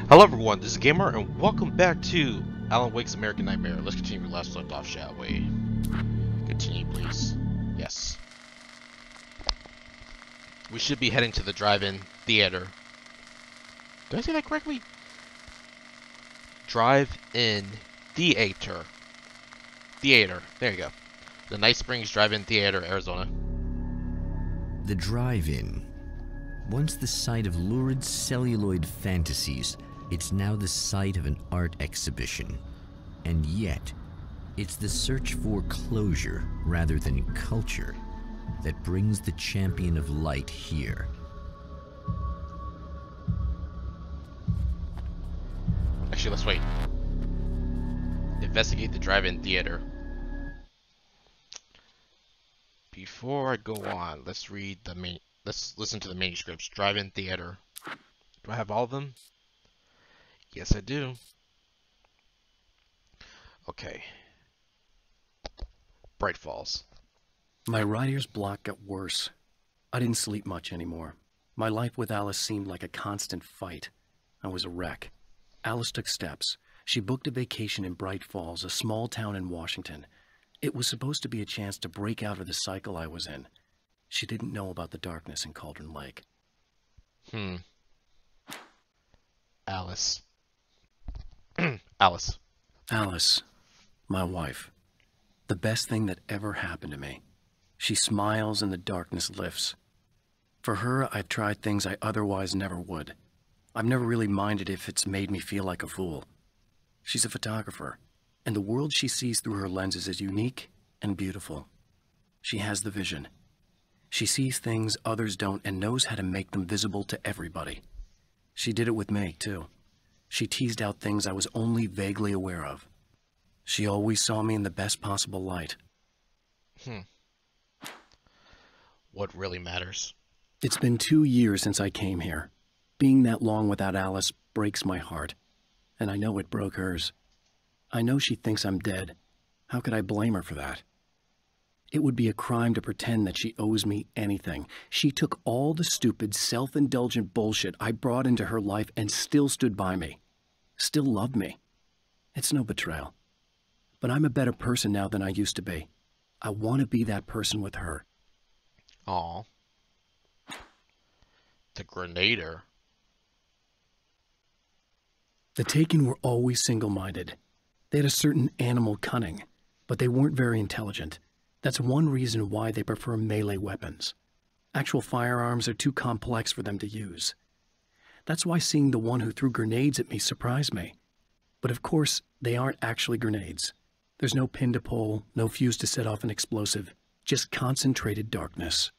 Hello everyone, this is Gamer, and welcome back to Alan Wake's American Nightmare. Let's continue where we last left off, shall we? Continue, please. Yes. We should be heading to the drive-in theater. Did I say that correctly? Drive-in theater. Theater. There you go. The Night Springs Drive-in Theater, Arizona. The drive-in. Once the site of lurid celluloid fantasies, it's now the site of an art exhibition. And yet, it's the search for closure rather than culture that brings the champion of light here. Actually, let's wait. Investigate the drive-in theater. Before I go on, let's read the main. Let's listen to the manuscripts. Drive-in theater. Do I have all of them? Yes, I do. Okay. Bright Falls. My writer's block got worse. I didn't sleep much anymore. My life with Alice seemed like a constant fight. I was a wreck. Alice took steps. She booked a vacation in Bright Falls, a small town in Washington. It was supposed to be a chance to break out of the cycle I was in. She didn't know about the darkness in Cauldron Lake. Alice. Alice. Alice, my wife. The best thing that ever happened to me. She smiles and the darkness lifts. For her, I've tried things I otherwise never would. I've never really minded if it's made me feel like a fool. She's a photographer, and the world she sees through her lenses is unique and beautiful. She has the vision. She sees things others don't and knows how to make them visible to everybody. She did it with me, too. She teased out things I was only vaguely aware of. She always saw me in the best possible light. What really matters? It's been 2 years since I came here. Being that long without Alice breaks my heart, and I know it broke hers. I know she thinks I'm dead. How could I blame her for that? It would be a crime to pretend that she owes me anything. She took all the stupid, self-indulgent bullshit I brought into her life and still stood by me. Still loved me. It's no betrayal. But I'm a better person now than I used to be. I want to be that person with her. Aw. The Grenader. The Taken were always single-minded. They had a certain animal cunning, but they weren't very intelligent. That's one reason why they prefer melee weapons. Actual firearms are too complex for them to use. That's why seeing the one who threw grenades at me surprised me. But of course, they aren't actually grenades. There's no pin to pull, no fuse to set off an explosive, just concentrated darkness.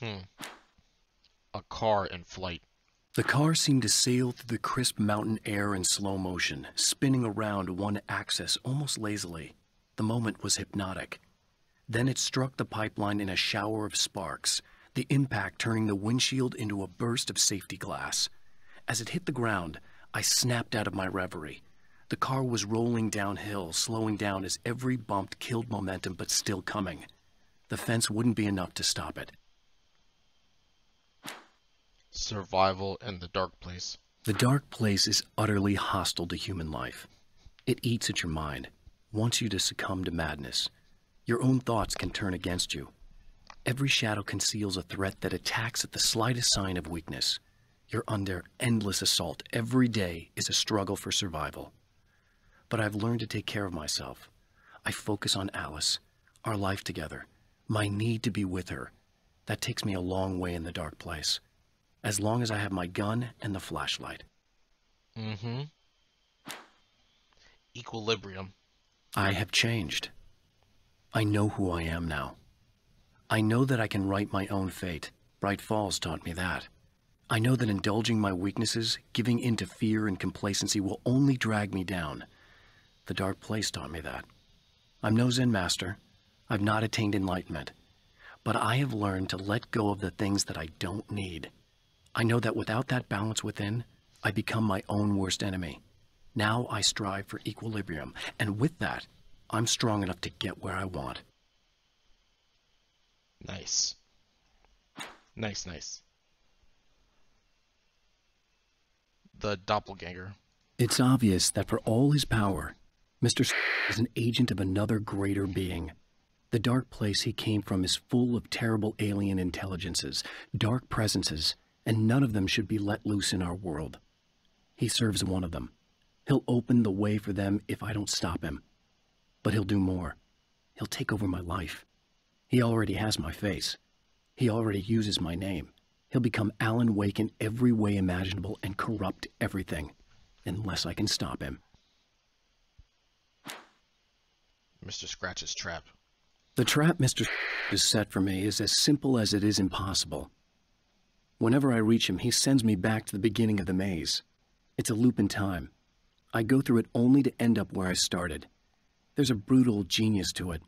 A car in flight. The car seemed to sail through the crisp mountain air in slow motion, spinning around one axis almost lazily. The moment was hypnotic. Then it struck the pipeline in a shower of sparks, the impact turning the windshield into a burst of safety glass. As it hit the ground, I snapped out of my reverie. The car was rolling downhill, slowing down as every bump killed momentum but still coming. The fence wouldn't be enough to stop it. Survival in the dark place. The dark place is utterly hostile to human life. It eats at your mind, wants you to succumb to madness. Your own thoughts can turn against you. Every shadow conceals a threat that attacks at the slightest sign of weakness. You're under endless assault. Every day is a struggle for survival. But I've learned to take care of myself. I focus on Alice, our life together, my need to be with her. That takes me a long way in the dark place. As long as I have my gun and the flashlight. Equilibrium. I have changed. I know who I am now. I know that I can write my own fate. Bright Falls taught me that. I know that indulging my weaknesses, giving in to fear and complacency will only drag me down. The dark place taught me that. I'm no Zen master. I've not attained enlightenment. But I have learned to let go of the things that I don't need. I know that without that balance within, I become my own worst enemy. Now I strive for equilibrium, and with that, I'm strong enough to get where I want. Nice. Nice. The doppelganger. It's obvious that for all his power, Mr. is an agent of another greater being. The dark place he came from is full of terrible alien intelligences, dark presences, and none of them should be let loose in our world. He serves one of them. He'll open the way for them if I don't stop him. But he'll do more. He'll take over my life. He already has my face. He already uses my name. He'll become Alan Wake in every way imaginable and corrupt everything, unless I can stop him. Mr. Scratch's trap. The trap Mr. has set for me is as simple as it is impossible. Whenever I reach him, he sends me back to the beginning of the maze. It's a loop in time. I go through it only to end up where I started. There's a brutal genius to it.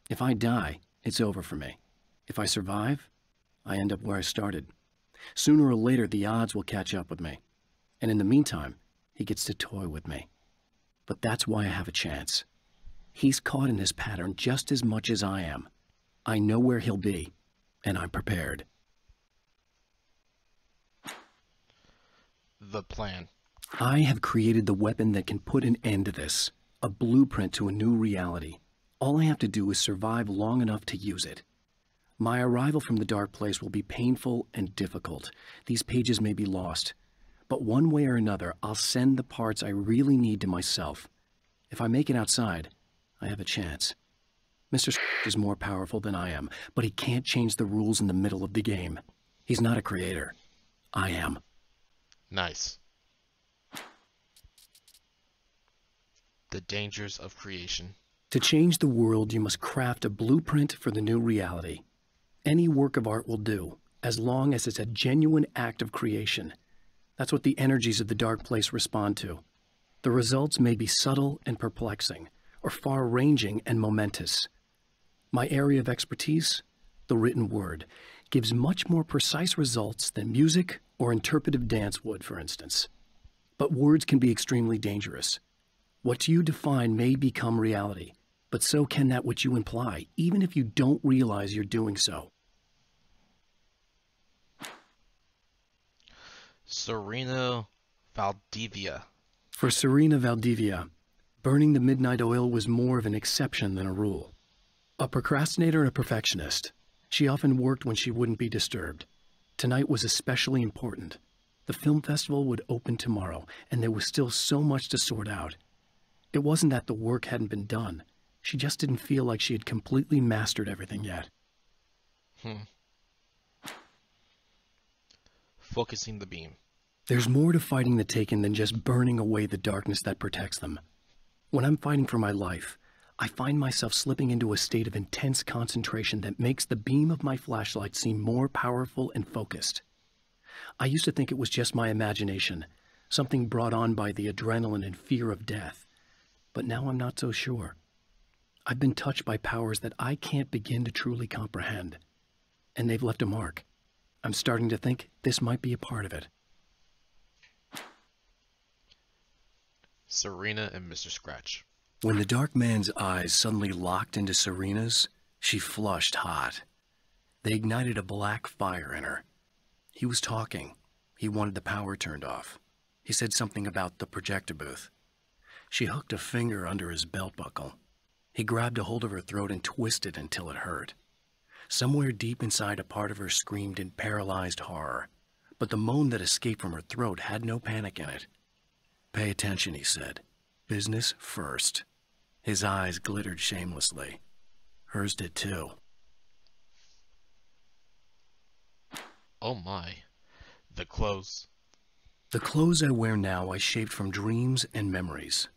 If I die, it's over for me. If I survive, I end up where I started. Sooner or later, the odds will catch up with me. And in the meantime, he gets to toy with me. But that's why I have a chance. He's caught in this pattern just as much as I am. I know where he'll be, and I'm prepared. The plan. I have created the weapon that can put an end to this. A blueprint to a new reality. All I have to do is survive long enough to use it. My arrival from the dark place will be painful and difficult. These pages may be lost. But one way or another, I'll send the parts I really need to myself. If I make it outside, I have a chance. Mr. is more powerful than I am, but he can't change the rules in the middle of the game. He's not a creator. I am. Nice. The dangers of creation. To change the world, you must craft a blueprint for the new reality. Any work of art will do, as long as it's a genuine act of creation. That's what the energies of the dark place respond to. The results may be subtle and perplexing, or far-ranging and momentous. My area of expertise, the written word, gives much more precise results than music or interpretive dance would, for instance. But words can be extremely dangerous. What you define may become reality, but so can that which you imply, even if you don't realize you're doing so. Serena Valdivia. For Serena Valdivia, burning the midnight oil was more of an exception than a rule. A procrastinator and a perfectionist, she often worked when she wouldn't be disturbed. Tonight was especially important. The film festival would open tomorrow, and there was still so much to sort out. It wasn't that the work hadn't been done. She just didn't feel like she had completely mastered everything yet. Focusing the beam. There's more to fighting the Taken than just burning away the darkness that protects them. When I'm fighting for my life, I find myself slipping into a state of intense concentration that makes the beam of my flashlight seem more powerful and focused. I used to think it was just my imagination, something brought on by the adrenaline and fear of death. But now I'm not so sure. I've been touched by powers that I can't begin to truly comprehend. And they've left a mark. I'm starting to think this might be a part of it. Serena and Mr. Scratch. When the dark man's eyes suddenly locked into Serena's, she flushed hot. They ignited a black fire in her. He was talking. He wanted the power turned off. He said something about the projector booth. She hooked a finger under his belt buckle. He grabbed a hold of her throat and twisted until it hurt. Somewhere deep inside, a part of her screamed in paralyzed horror, but the moan that escaped from her throat had no panic in it. "Pay attention," he said. "Business first." His eyes glittered shamelessly. Hers did too. Oh my. The clothes. The clothes I wear now I shaped from dreams and memories.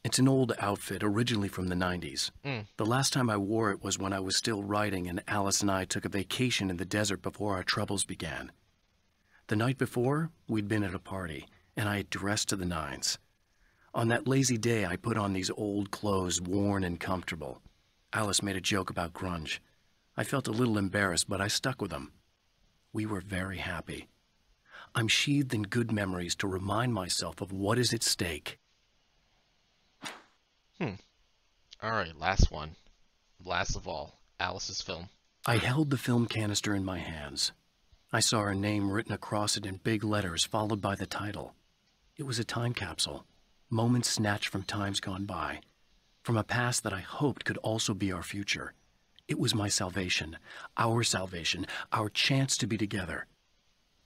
It's an old outfit, originally from the 90s. The last time I wore it was when I was still writing and Alice and I took a vacation in the desert before our troubles began. The night before, we'd been at a party, and I had dressed to the nines. On that lazy day, I put on these old clothes, worn and comfortable. Alice made a joke about grunge. I felt a little embarrassed, but I stuck with them. We were very happy. I'm sheathed in good memories to remind myself of what is at stake. Alright, last one. Last of all, Alice's film. I held the film canister in my hands. I saw her name written across it in big letters, followed by the title. It was a time capsule. Moments snatched from times gone by. From a past that I hoped could also be our future. It was my salvation, our chance to be together.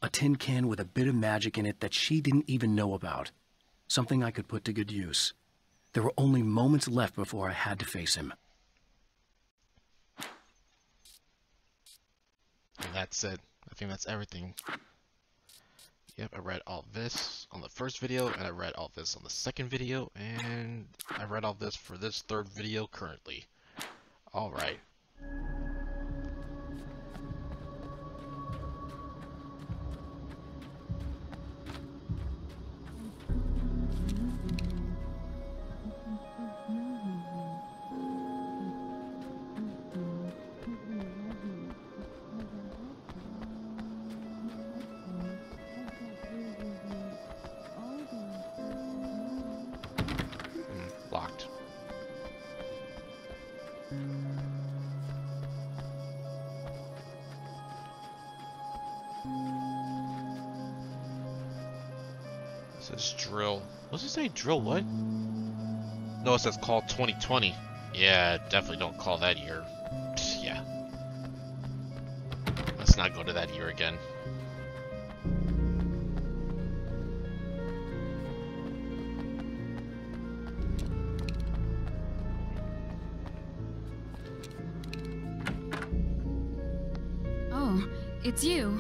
A tin can with a bit of magic in it that she didn't even know about. Something I could put to good use. There were only moments left before I had to face him. And that's it. I think that's everything. Yep, I read all this on the first video, and I read all this on the second video, and I read all this for this third video currently. Alright. Locked. It says drill. What's it say? Drill what? No, it says call 2020. Yeah, definitely don't call that year. Yeah. Let's not go to that year again. Oh, it's you.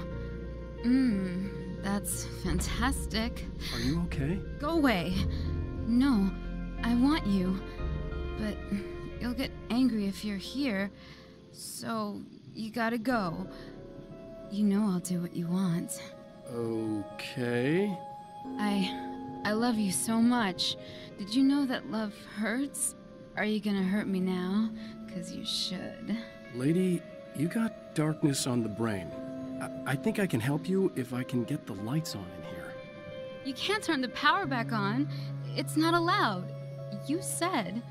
That's fantastic. Are you okay? Go away. No, I want you. But you'll get angry if you're here. So you gotta go. You know I'll do what you want. Okay. I love you so much. Did you know that love hurts? Are you gonna hurt me now? 'Cause you should. Lady, you got darkness on the brain. I think I can help you if I can get the lights on in here. You can't turn the power back on. It's not allowed. You said.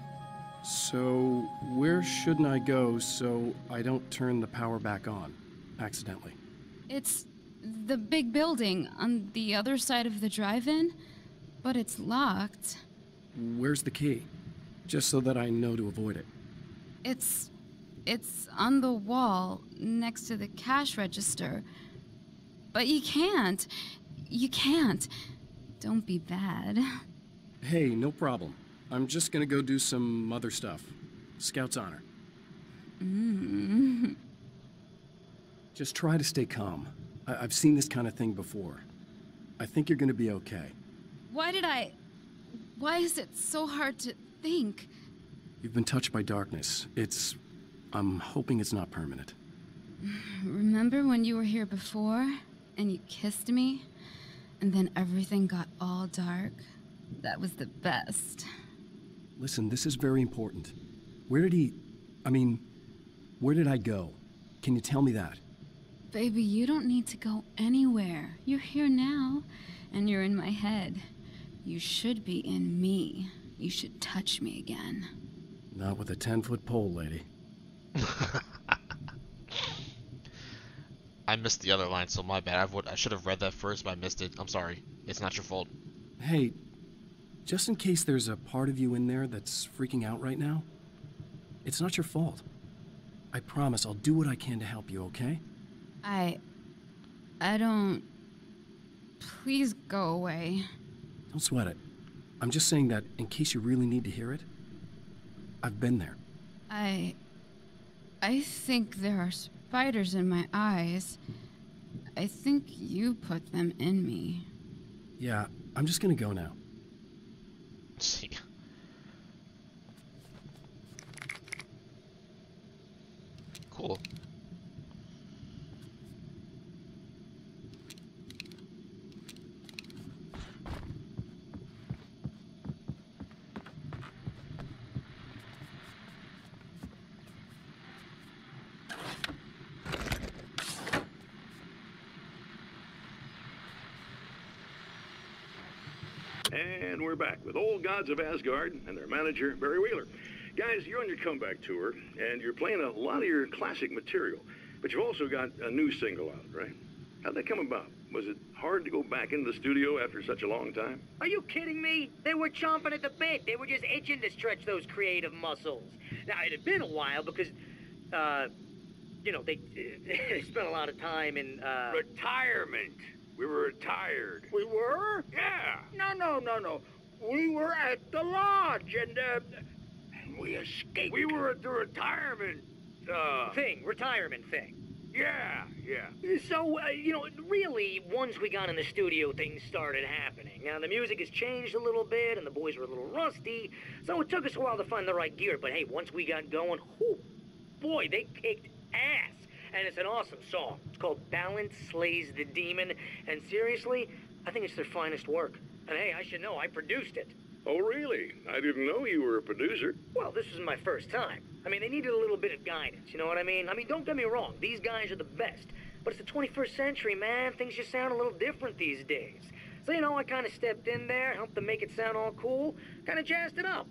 So, where shouldn't I go so I don't turn the power back on accidentally? It's the big building on the other side of the drive-in, but it's locked. Where's the key? Just so that I know to avoid it. It's on the wall next to the cash register. But you can't. You can't. Don't be bad. Hey, no problem. I'm just gonna go do some other stuff. Scout's honor. Just try to stay calm. I've seen this kind of thing before. I think you're gonna be okay. Why is it so hard to think? You've been touched by darkness. I'm hoping it's not permanent. Remember when you were here before and you kissed me and then everything got all dark? That was the best. Listen, this is very important. Where did I go? Can you tell me that? Baby, you don't need to go anywhere. You're here now and you're in my head. You should be in me. You should touch me again. Not with a 10-foot pole, lady. I missed the other line, so my bad. I should have read that first, but I missed it. I'm sorry. It's not your fault. Hey, just in case there's a part of you in there that's freaking out right now, it's not your fault. I promise I'll do what I can to help you, okay? I don't... Please go away. Don't sweat it. I'm just saying that in case you really need to hear it, I've been there. I think there are spiders in my eyes. I think you put them in me. Yeah, I'm just gonna go now. See. Cool. And we're back with Old Gods of Asgard and their manager, Barry Wheeler. Guys, you're on your comeback tour, and you're playing a lot of your classic material, but you've also got a new single out, right? How'd that come about? Was it hard to go back into the studio after such a long time? Are you kidding me? They were chomping at the bit. They were just itching to stretch those creative muscles. Now, it had been a while because, you know, they spent a lot of time in, Retirement. We were retired. We were? Yeah. No. We were at the lodge, and we escaped. We were at the retirement, retirement thing. yeah. So, you know, really, once we got in the studio, things started happening. Now, the music has changed a little bit, and the boys were a little rusty, so it took us a while to find the right gear. But hey, once we got going, whew, boy, they kicked ass. And it's an awesome song. It's called Balance Slays the Demon, and seriously, I think it's their finest work. And hey, I should know, I produced it. Oh, really? I didn't know you were a producer. Well, this was my first time. I mean, they needed a little bit of guidance, you know what I mean? I mean, don't get me wrong, these guys are the best. But it's the 21st century, man. Things just sound a little different these days. So, you know, I kind of stepped in there, helped them make it sound all cool, kind of jazzed it up.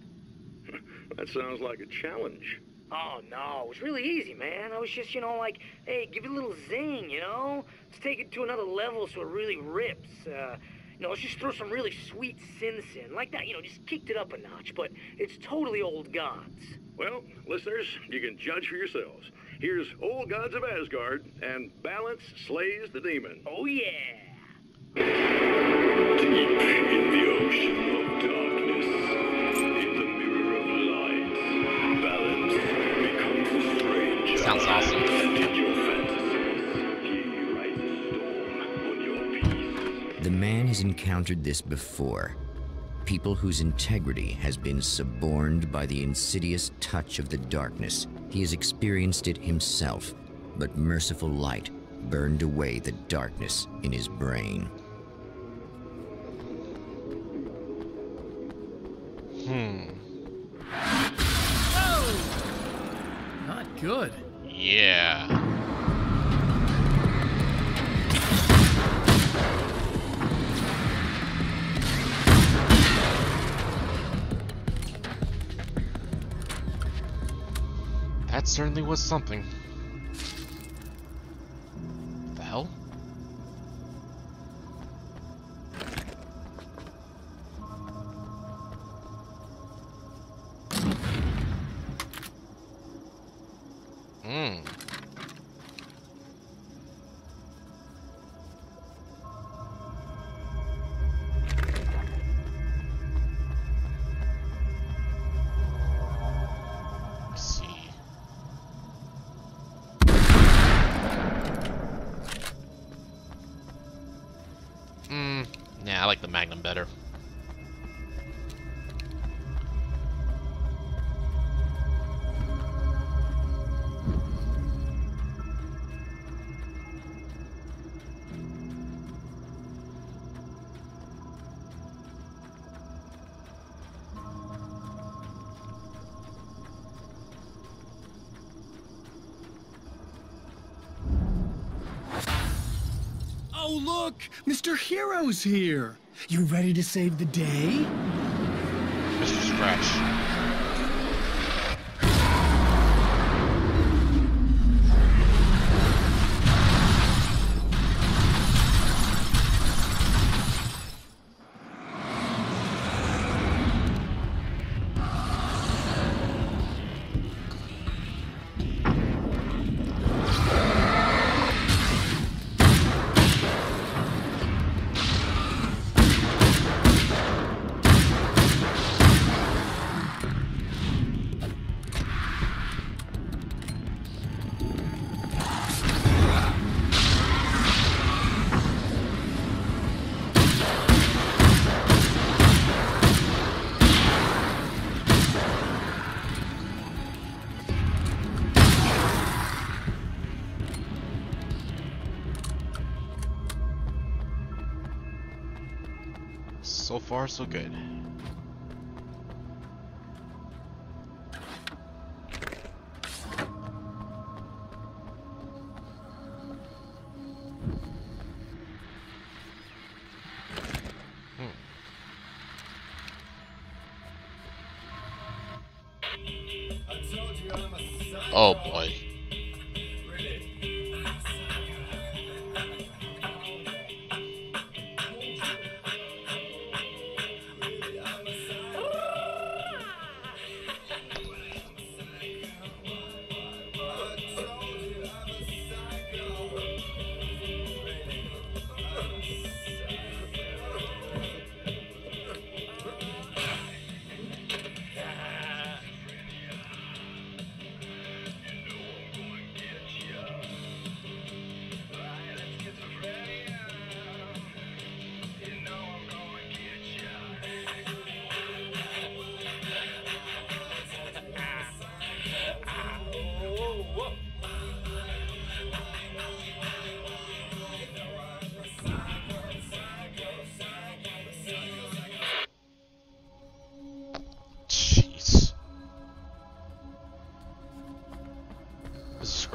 That sounds like a challenge. Oh, no, it was really easy, man. I was just, you know, like, hey, give it a little zing, you know? Let's take it to another level so it really rips. You know, let's just throw some really sweet synths in. Like that, you know, just kicked it up a notch, but it's totally old gods. Well, listeners, you can judge for yourselves. Here's Old Gods of Asgard and Balance Slays the Demon. Oh, yeah. Deep in the ocean of darkness, in the mirror of light, balance becomes a stranger. Sounds awesome. And in your fantasies, he rides a storm on your peace. The man has encountered this before. People whose integrity has been suborned by the insidious touch of the darkness. He has experienced it himself, but merciful light burned away the darkness in his brain. Not good. Yeah. That certainly was something. The hell? Yeah, I like the Magnum better. Oh, look! Mr. Hero's here! You ready to save the day? Mr. Scratch. So far, so good. Oh boy.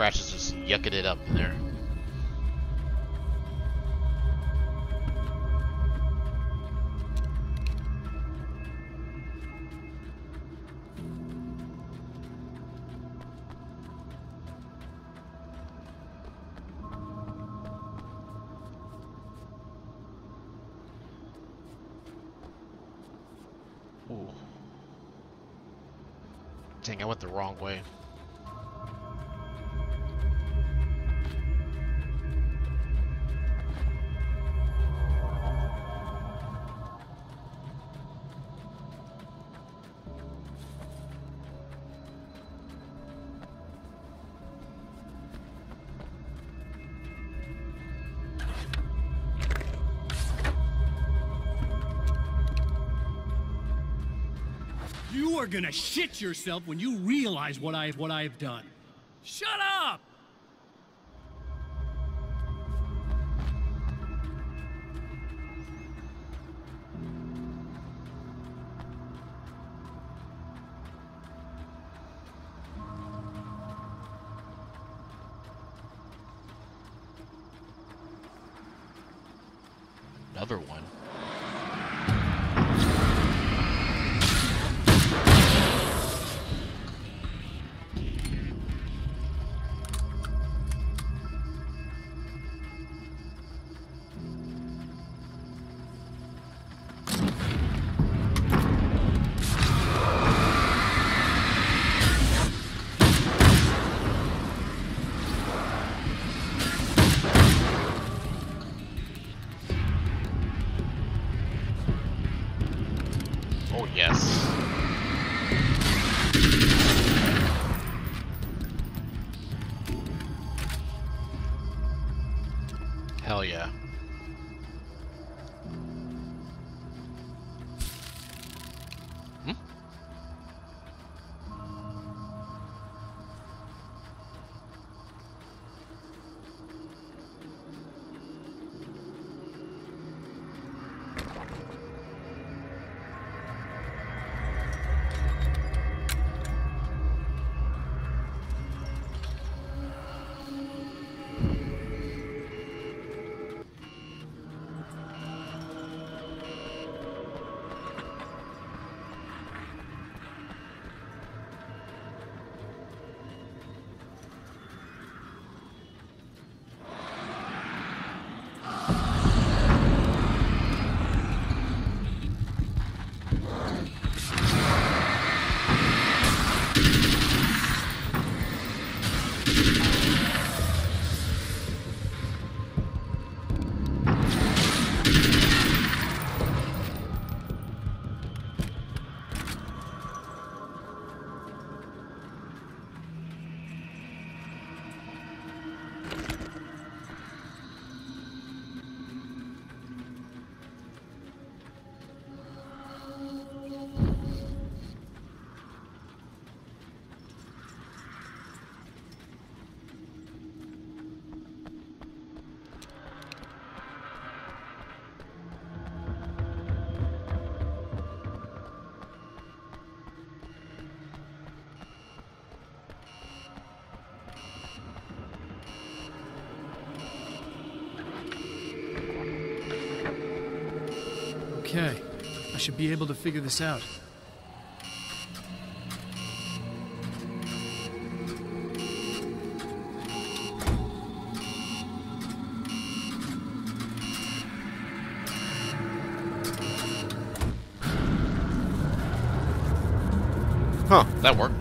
Scratch is just yucking it up in there. Ooh. Dang, I went the wrong way. You are gonna shit yourself when you realize what I have done. Shut up! Another one. Oh, yes. Hell yeah. Hmm? Okay, I should be able to figure this out. Huh, that worked.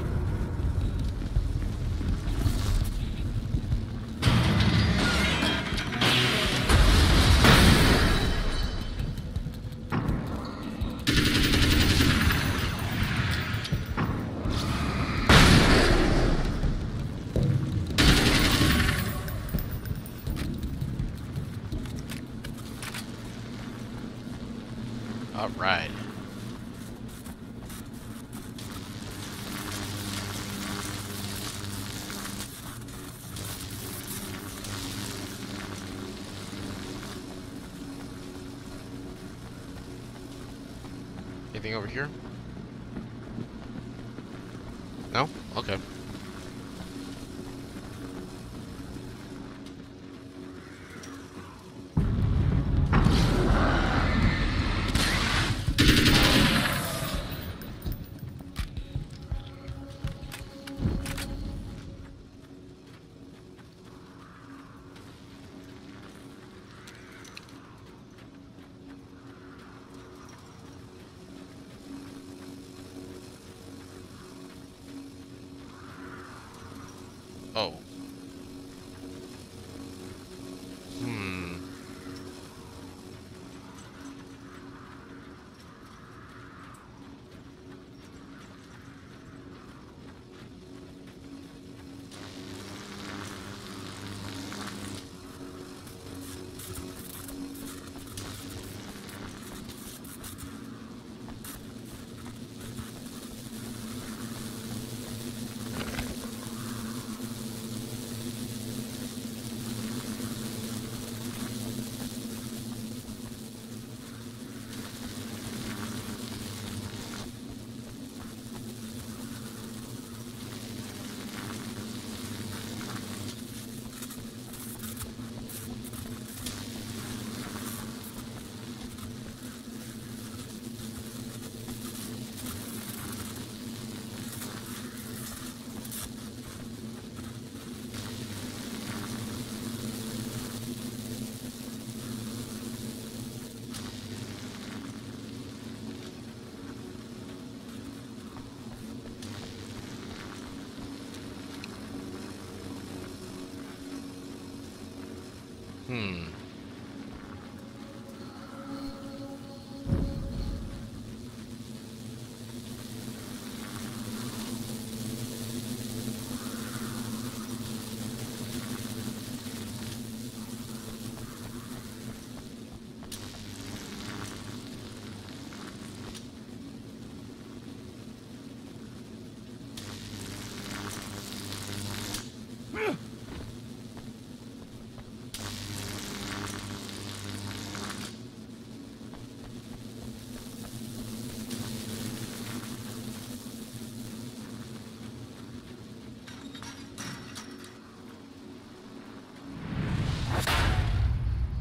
All right. Anything over here? No? Okay. Oh. Hmm. Hmm.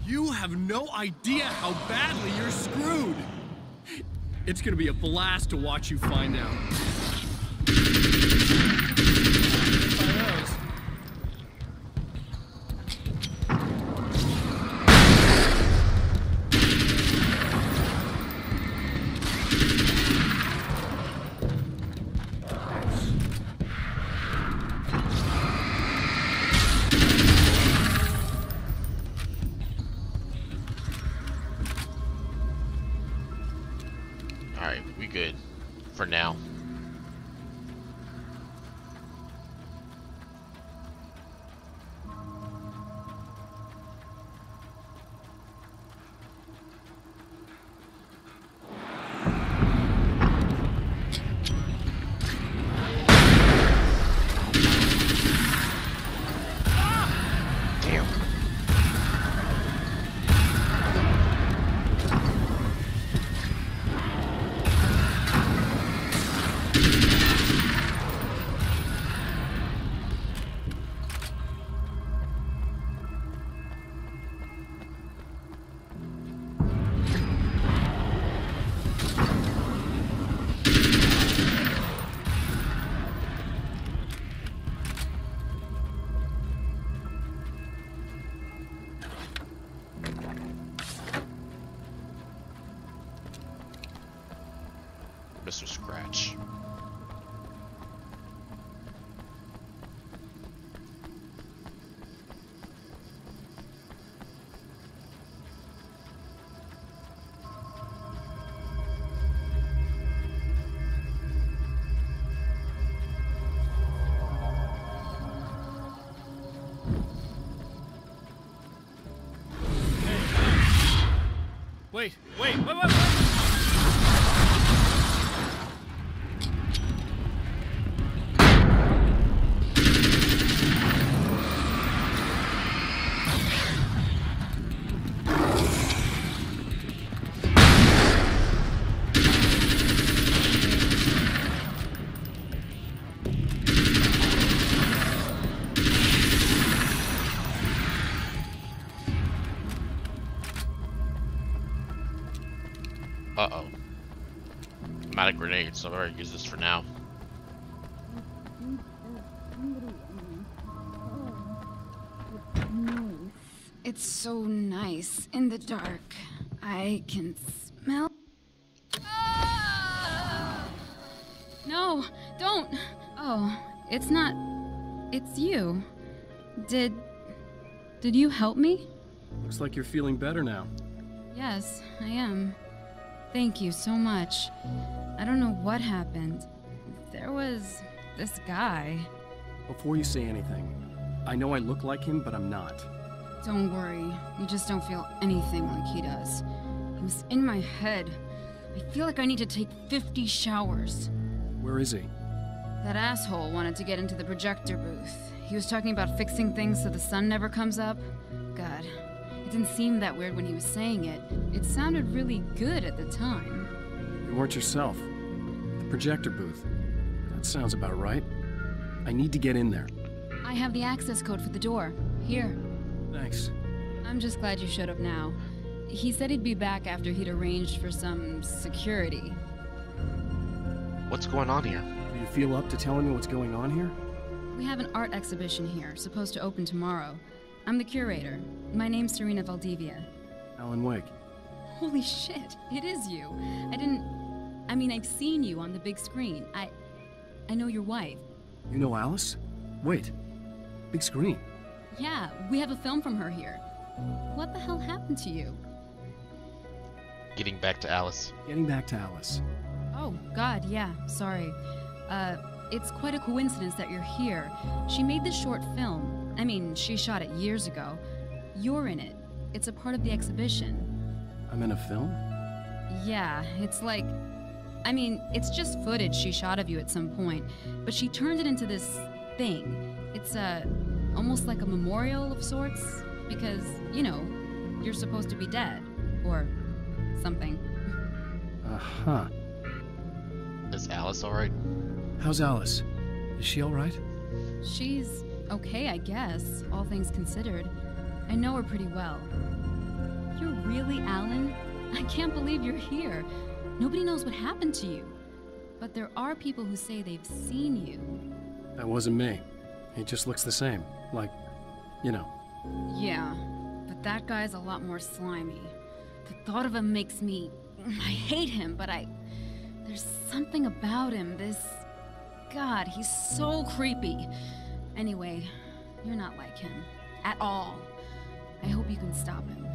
You have no idea how badly you're screwed. It's gonna be a blast to watch you find out. Alright, we good. For now. Damn. Mr. Scratch. Wait. Uh-oh. I'm out of grenades, so I better use this for now. It's so nice in the dark. I can smell. Ah! No, don't. Oh, it's not it's you. Did you help me? Looks like you're feeling better now. Yes, I am. Thank you so much. I don't know what happened. There was this guy. Before you say anything, I know I look like him, but I'm not. Don't worry. You just don't feel anything like he does. He was in my head. I feel like I need to take 50 showers. Where is he? That asshole wanted to get into the projector booth. He was talking about fixing things so the sun never comes up. God, it didn't seem that weird when he was saying it. It sounded really good at the time. You weren't yourself. The projector booth. That sounds about right. I need to get in there. I have the access code for the door. Here. Thanks. I'm just glad you showed up now. He said he'd be back after he'd arranged for some security. What's going on here? Do you feel up to telling me what's going on here? We have an art exhibition here, supposed to open tomorrow. I'm the curator. My name's Serena Valdivia. Alan Wake. Holy shit, it is you. I've seen you on the big screen. I know your wife. You know Alice? Wait. Big screen. Yeah, we have a film from her here. What the hell happened to you? Getting back to Alice. Getting back to Alice. Oh, God, yeah, sorry. It's quite a coincidence that you're here. She made this short film. She shot it years ago. You're in it. It's a part of the exhibition. I'm in a film? Yeah, it's like... it's just footage she shot of you at some point, but she turned it into this thing. It's, almost like a memorial of sorts, because, you're supposed to be dead. Or something. Uh-huh. Is Alice alright? How's Alice? Is she alright? She's okay, I guess, all things considered. I know her pretty well. You're really Alan? I can't believe you're here. Nobody knows what happened to you. But there are people who say they've seen you. That wasn't me. He just looks the same. Like, Yeah, but that guy's a lot more slimy. The thought of him makes me... I hate him, but there's something about him, God, he's so creepy. Anyway, you're not like him. At all. I hope you can stop him.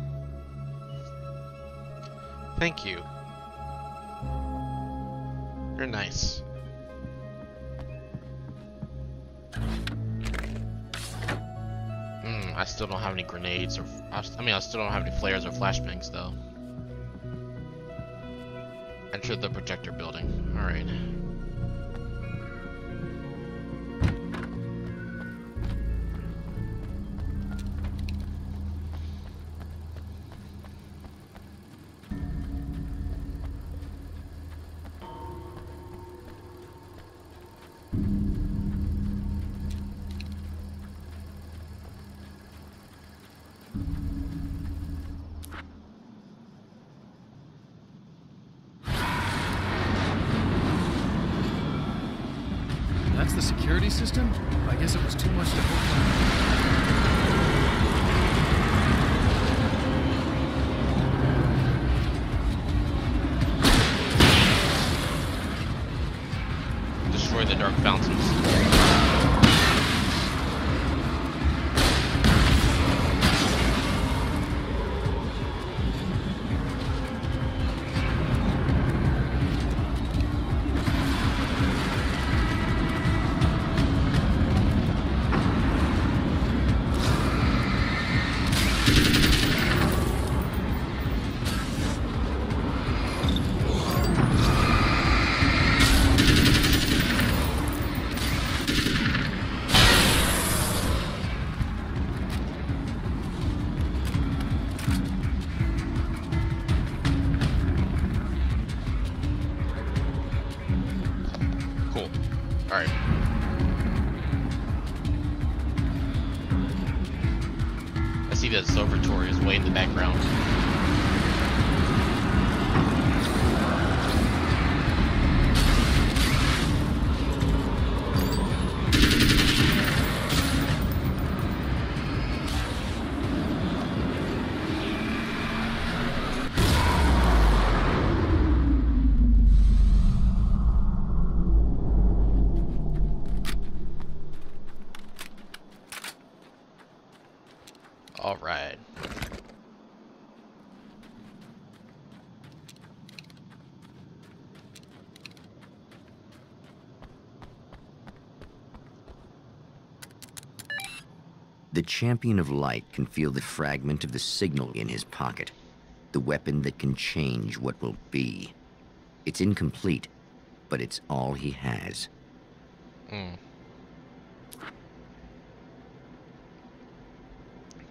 Thank you. You're nice. I still don't have any grenades or... I still don't have any flares or flashbangs, though. Enter the projector building. Alright. That's the security system? I guess it was too much to Destroy the dark fountains. Alright. I see that observatory is way in the background. The champion of light can feel the fragment of the signal in his pocket, the weapon that can change what will be. It's incomplete, but it's all he has.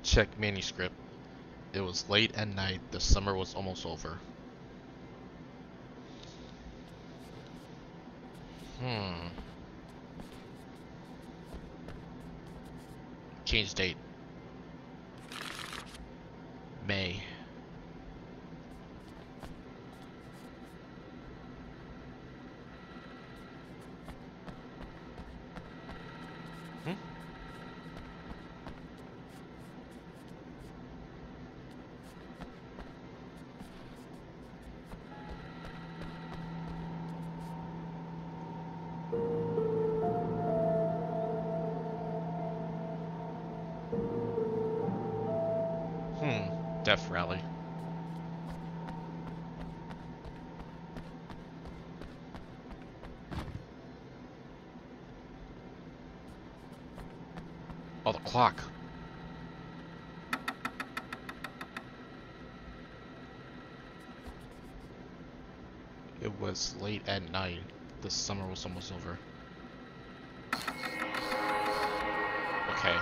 Check manuscript. It was late at night. The summer was almost over. Change date. May. Death rally. Oh, the clock. It was late at night. The summer was almost over. Okay.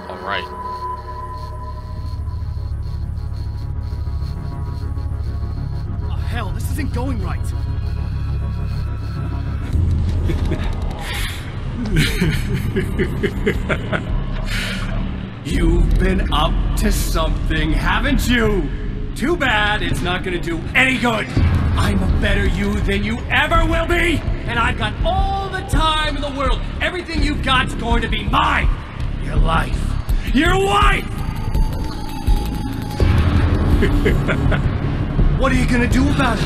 Alright. Oh, hell, this isn't going right. You've been up to something, haven't you? Too bad it's not gonna do any good. I'm a better you than you ever will be, and I've got all the time in the world. Everything you've got's going to be mine. Your life. Your wife! What are you gonna do about it?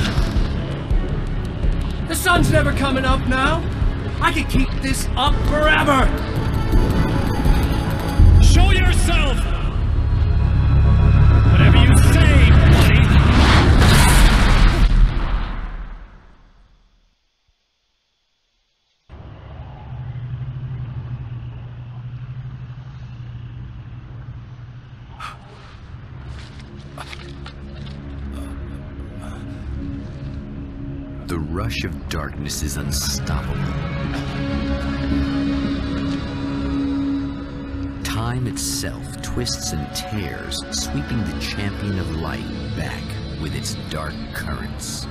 The sun's never coming up now. I can keep this up forever. Show yourself! Whatever you say, buddy. The rush of darkness is unstoppable. Time itself twists and tears, sweeping the champion of light back with its dark currents.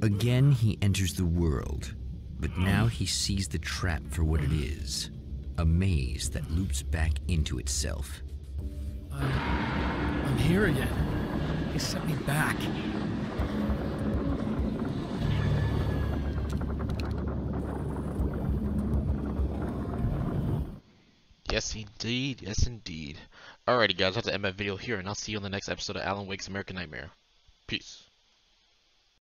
Again, he enters the world, but now he sees the trap for what it is, a maze that loops back into itself. I'm here again. He sent me back. Yes, indeed. Yes, indeed. Alrighty, guys. I have to end my video here, and I'll see you on the next episode of Alan Wake's American Nightmare. Peace.